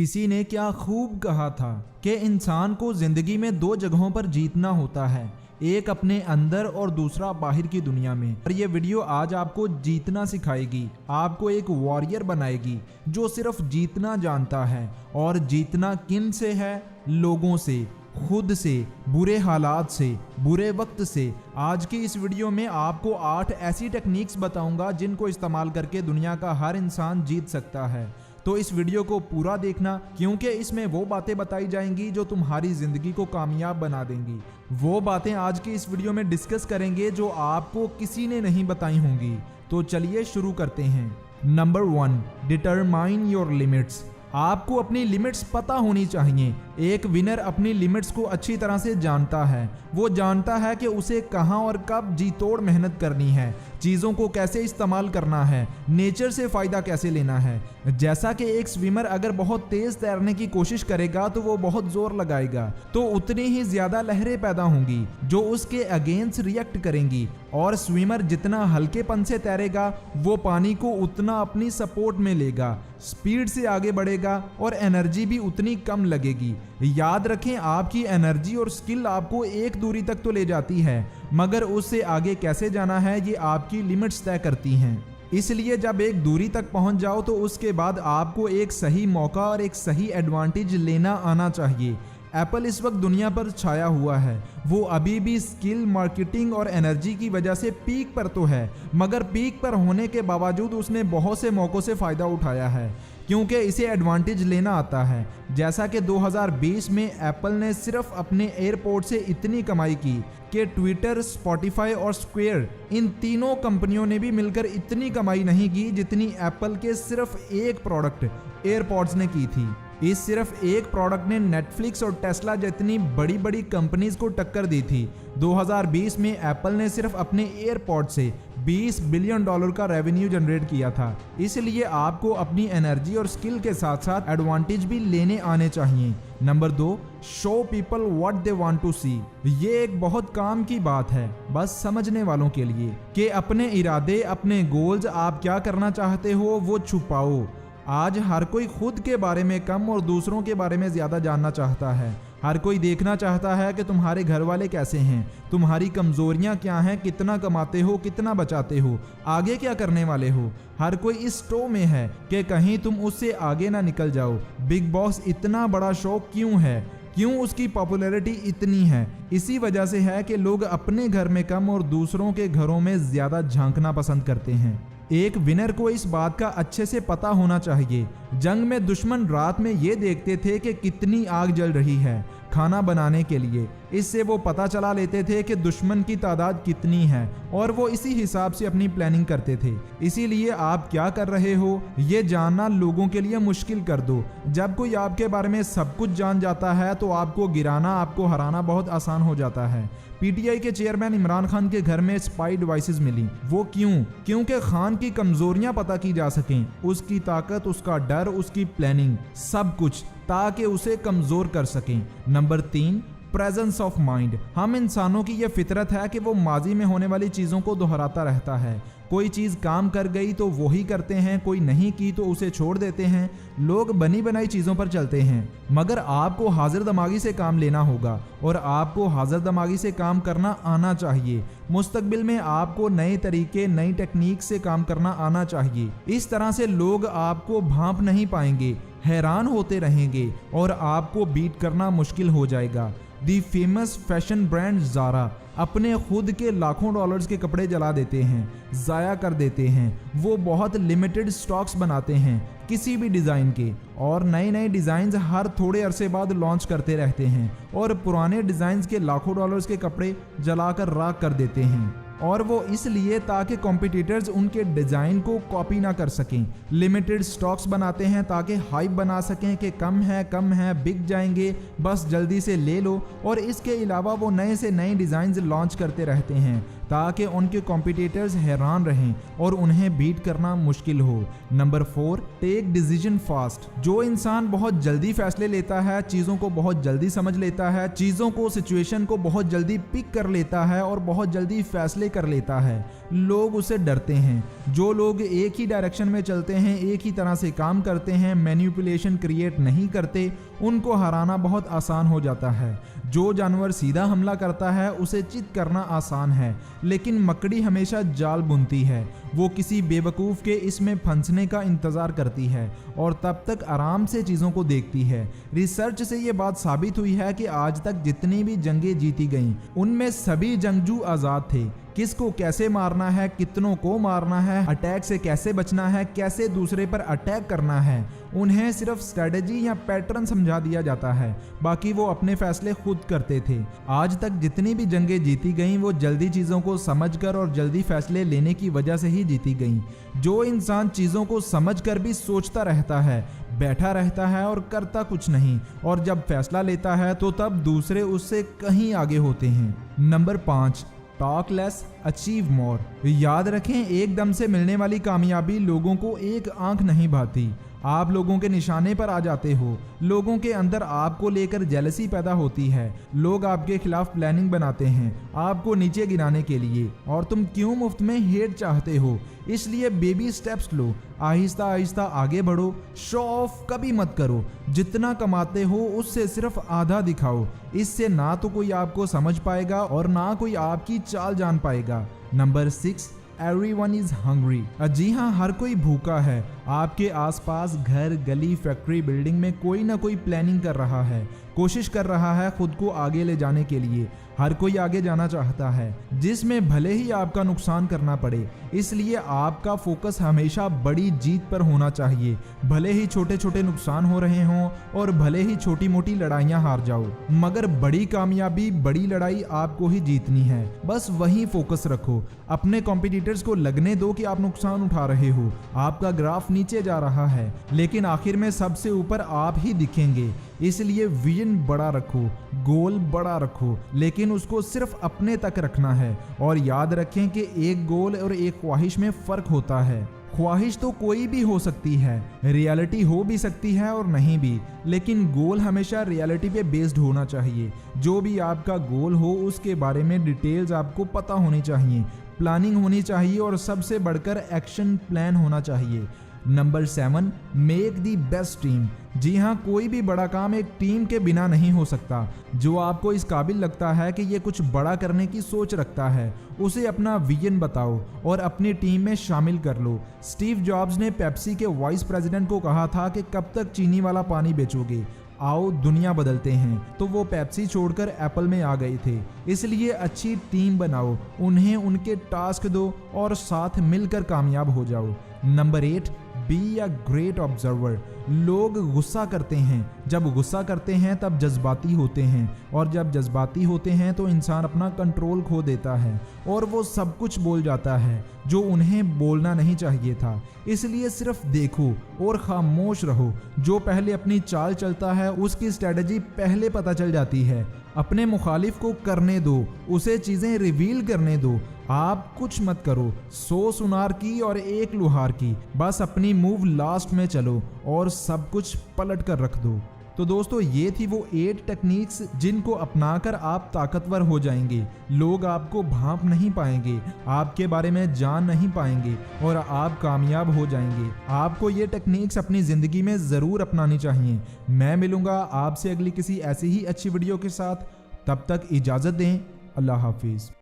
किसी ने क्या खूब कहा था कि इंसान को जिंदगी में दो जगहों पर जीतना होता है, एक अपने अंदर और दूसरा बाहर की दुनिया में। और ये वीडियो आज आपको जीतना सिखाएगी, आपको एक वॉरियर बनाएगी जो सिर्फ जीतना जानता है। और जीतना किन से है? लोगों से, खुद से, बुरे हालात से, बुरे वक्त से। आज की इस वीडियो में आपको 8 ऐसी टेक्निक्स बताऊंगा जिनको इस्तेमाल करके दुनिया का हर इंसान जीत सकता है। तो इस वीडियो को पूरा देखना, क्योंकि इसमें वो बातें बताई जाएंगी जो तुम्हारी जिंदगी को कामयाब बना देंगी। वो बातें आज की इस वीडियो में डिस्कस करेंगे जो आपको किसी ने नहीं बताई होंगी। तो चलिए शुरू करते हैं। Number 1, determine your limits. आपको अपनी लिमिट्स पता होनी चाहिए। एक विनर अपनी लिमिट्स को अच्छी तरह से जानता है। वो जानता है कि उसे कहां और कब जी तोड़ मेहनत करनी है, चीज़ों को कैसे इस्तेमाल करना है, नेचर से फ़ायदा कैसे लेना है। जैसा कि एक स्विमर अगर बहुत तेज़ तैरने की कोशिश करेगा तो वो बहुत ज़ोर लगाएगा, तो उतनी ही ज़्यादा लहरें पैदा होंगी जो उसके अगेंस्ट रिएक्ट करेंगी। और स्विमर जितना हल्केपन से तैरेगा वो पानी को उतना अपनी सपोर्ट में लेगा, स्पीड से आगे बढ़ेगा और एनर्जी भी उतनी कम लगेगी। याद रखें, आपकी एनर्जी और स्किल आपको एक दूरी तक तो ले जाती है, मगर उससे आगे कैसे जाना है ये आपकी लिमिट्स तय करती हैं। इसलिए जब एक दूरी तक पहुंच जाओ तो उसके बाद आपको एक सही मौका और एक सही एडवांटेज लेना आना चाहिए। एप्पल इस वक्त दुनिया पर छाया हुआ है। वो अभी भी स्किल, मार्केटिंग और एनर्जी की वजह से पीक पर तो है, मगर पीक पर होने के बावजूद उसने बहुत से मौक़ों से फ़ायदा उठाया है, क्योंकि इसे एडवांटेज लेना आता है। जैसा कि 2020 में एप्पल ने सिर्फ अपने एयरपोर्ट से इतनी कमाई की कि ट्विटर, स्पॉटिफाई और स्क्वायर, इन तीनों कंपनियों ने भी मिलकर इतनी कमाई नहीं की जितनी एप्पल के सिर्फ एक प्रोडक्ट एयरपॉड्स ने की थी। इस सिर्फ एक प्रोडक्ट ने नेटफ्लिक्स और टेस्ला जितनी बड़ी बड़ी कंपनीज को टक्कर दी थी। 2020 में एप्पल ने सिर्फ अपने एयरपॉड से $20 बिलियन का रेवेन्यू जनरेट किया था। इसलिए आपको अपनी एनर्जी और स्किल के साथ साथ एडवांटेज भी लेने आने चाहिए। Number 2, show people what they want to see. ये एक बहुत काम की बात है बस समझने वालों के लिए, कि अपने इरादे, अपने गोल्स, आप क्या करना चाहते हो वो छुपाओ। आज हर कोई खुद के बारे में कम और दूसरों के बारे में ज़्यादा जानना चाहता है। हर कोई देखना चाहता है कि तुम्हारे घर वाले कैसे हैं, तुम्हारी कमज़ोरियां क्या हैं, कितना कमाते हो, कितना बचाते हो, आगे क्या करने वाले हो। हर कोई इस टो में है कि कहीं तुम उससे आगे ना निकल जाओ। बिग बॉस इतना बड़ा शो क्यों है? क्यों उसकी पॉपुलैरिटी इतनी है? इसी वजह से है कि लोग अपने घर में कम और दूसरों के घरों में ज़्यादा झांकना पसंद करते हैं। एक विनर को इस बात का अच्छे से पता होना चाहिए। जंग में दुश्मन रात में ये देखते थे कि कितनी आग जल रही है खाना बनाने के लिए। इससे वो पता चला लेते थे कि दुश्मन की तादाद कितनी है और वो इसी हिसाब से अपनी प्लानिंग करते थे। इसीलिए आप क्या कर रहे हो ये जानना लोगों के लिए मुश्किल कर दो। जब कोई आपके बारे में सब कुछ जान जाता है तो आपको गिराना, आपको हराना बहुत आसान हो जाता है। पीटीआई के चेयरमैन इमरान खान के घर में स्पाई डिवाइसेस मिली। वो क्यों? क्योंकि खान की कमजोरियां पता की जा सकें, उसकी ताकत, उसका डर, उसकी प्लानिंग, सब कुछ, ताकि उसे कमजोर कर सकें। Number 3, presence of mind. हम इंसानों की यह फितरत है कि वो माजी में होने वाली चीज़ों को दोहराता रहता है। कोई चीज़ काम कर गई तो वो ही करते हैं, कोई नहीं की तो उसे छोड़ देते हैं। लोग बनी बनाई चीज़ों पर चलते हैं, मगर आपको हाजिर दिमागी से काम लेना होगा और आपको हाजिर दिमागी से काम करना आना चाहिए। मुस्तकबिल में आपको नए तरीके, नई टेक्निक से काम करना आना चाहिए। इस तरह से लोग आपको भांप नहीं पाएंगे, हैरान होते रहेंगे और आपको बीट करना मुश्किल हो जाएगा। दी फेमस फैशन ब्रांड ज़ारा अपने खुद के लाखों डॉलर्स के कपड़े जला देते हैं, ज़ाया कर देते हैं। वो बहुत लिमिटेड स्टॉक्स बनाते हैं किसी भी डिज़ाइन के, और नए नए डिज़ाइंस हर थोड़े अरसे बाद लॉन्च करते रहते हैं और पुराने डिज़ाइंस के लाखों डॉलर्स के कपड़े जलाकर राख कर देते हैं। और वो इसलिए ताकि कॉम्पिटिटर्स उनके डिज़ाइन को कॉपी ना कर सकें। लिमिटेड स्टॉक्स बनाते हैं ताकि हाइप बना सकें कि कम है, बिक जाएंगे, बस जल्दी से ले लो। और इसके अलावा वो नए से नए डिज़ाइंस लॉन्च करते रहते हैं ताकि उनके कॉम्पिटिटर्स हैरान रहें और उन्हें बीट करना मुश्किल हो। Number 4, take decision fast. जो इंसान बहुत जल्दी फैसले लेता है, चीज़ों को बहुत जल्दी समझ लेता है, चीज़ों को, सिचुएशन को बहुत जल्दी पिक कर लेता है और बहुत जल्दी फैसले कर लेता है, लोग उसे डरते हैं। जो लोग एक ही डायरेक्शन में चलते हैं, एक ही तरह से काम करते हैं, मैनिपुलेशन क्रिएट नहीं करते, उनको हराना बहुत आसान हो जाता है। जो जानवर सीधा हमला करता है उसे चित करना आसान है, लेकिन मकड़ी हमेशा जाल बुनती है। वो किसी बेवकूफ़ के इसमें फंसने का इंतज़ार करती है और तब तक आराम से चीज़ों को देखती है। रिसर्च से ये बात साबित हुई है कि आज तक जितनी भी जंगें जीती गईं, उनमें सभी जंगजू आज़ाद थे। किसको कैसे मारना है, कितनों को मारना है, अटैक से कैसे बचना है, कैसे दूसरे पर अटैक करना है, उन्हें सिर्फ स्ट्रेटजी या पैटर्न समझा दिया जाता है, बाकी वो अपने फैसले खुद करते थे। आज तक जितनी भी जंगें जीती गईं, वो जल्दी चीज़ों को समझकर और जल्दी फैसले लेने की वजह से ही जीती गईं। जो इंसान चीज़ों को समझकर भी सोचता रहता है, बैठा रहता है और करता कुछ नहीं, और जब फैसला लेता है तो तब दूसरे उससे कहीं आगे होते हैं। Number 5, talk less achieve more. याद रखें, एकदम से मिलने वाली कामयाबी लोगों को एक आंख नहीं भाती। आप लोगों के निशाने पर आ जाते हो, लोगों के अंदर आपको लेकर जेलसी पैदा होती है, लोग आपके खिलाफ प्लानिंग बनाते हैं आपको नीचे गिराने के लिए, और तुम क्यों मुफ्त में हेट चाहते हो? इसलिए बेबी स्टेप्स लो, आहिस्ता आहिस्ता आगे बढ़ो, शो ऑफ कभी मत करो। जितना कमाते हो उससे सिर्फ आधा दिखाओ, इससे ना तो कोई आपको समझ पाएगा और ना कोई आपकी चाल जान पाएगा। Number 6, Everyone is hungry। जी हाँ, हर कोई भूखा है। आपके आसपास घर, गली, फैक्ट्री, बिल्डिंग में कोई ना कोई प्लानिंग कर रहा है, कोशिश कर रहा है खुद को आगे ले जाने के लिए। हर कोई आगे जाना चाहता है, जिसमें भले ही आपका नुकसान करना पड़े। इसलिए आपका फोकस हमेशा बड़ी जीत पर होना चाहिए, भले ही छोटे छोटे नुकसान हो रहे हों और भले ही छोटी मोटी लड़ाइयां हार जाओ, मगर बड़ी कामयाबी, बड़ी लड़ाई आपको ही जीतनी है। बस वहीं फोकस रखो। अपने कॉम्पिटिटर्स को लगने दो कि आप नुकसान उठा रहे हो, आपका ग्राफ नीचे जा रहा है, लेकिन आखिर में सबसे ऊपर आप ही दिखेंगे। इसलिए विजन बड़ा रखो, गोल बड़ा रखो, लेकिन उसको सिर्फ अपने तक रखना है। और याद रखें कि एक गोल और एक ख्वाहिश में फ़र्क होता है। ख्वाहिश तो कोई भी हो सकती है, रियलिटी हो भी सकती है और नहीं भी, लेकिन गोल हमेशा रियलिटी पे बेस्ड होना चाहिए। जो भी आपका गोल हो उसके बारे में डिटेल्स आपको पता होनी चाहिए, प्लानिंग होनी चाहिए और सबसे बढ़कर एक्शन प्लान होना चाहिए। Number 7, make the best team. जी हाँ, कोई भी बड़ा काम एक टीम के बिना नहीं हो सकता। जो आपको इस काबिल लगता है कि ये कुछ बड़ा करने की सोच रखता है, उसे अपना विजन बताओ और अपनी टीम में शामिल कर लो। स्टीव जॉब्स ने पेप्सी के वाइस प्रेसिडेंट को कहा था कि कब तक चीनी वाला पानी बेचोगे, आओ दुनिया बदलते हैं। तो वो पेप्सी छोड़कर एप्पल में आ गए थे। इसलिए अच्छी टीम बनाओ, उन्हें उनके टास्क दो और साथ मिलकर कामयाब हो जाओ। Number 8, be a great observer. लोग गुस्सा करते हैं, जब गुस्सा करते हैं तब जज्बाती होते हैं, और जब जज्बाती होते हैं तो इंसान अपना कंट्रोल खो देता है और वो सब कुछ बोल जाता है जो उन्हें बोलना नहीं चाहिए था। इसलिए सिर्फ देखो और खामोश रहो। जो पहले अपनी चाल चलता है उसकी स्ट्रेटजी पहले पता चल जाती है। अपने मुखालिफ को करने दो, उसे चीज़ें रिवील करने दो। आप कुछ मत करो, 100 सुनार की और 1 लुहार की, बस अपनी मूव लास्ट में चलो और सब कुछ पलट कर रख दो। तो दोस्तों, ये थी वो 8 टेक्निक्स जिनको अपनाकर आप ताकतवर हो जाएंगे। लोग आपको भांप नहीं पाएंगे, आपके बारे में जान नहीं पाएंगे और आप कामयाब हो जाएंगे। आपको ये टेक्निक्स अपनी ज़िंदगी में ज़रूर अपनानी चाहिए। मैं मिलूंगा आपसे अगली किसी ऐसी ही अच्छी वीडियो के साथ। तब तक इजाज़त दें। अल्लाह हाफिज़।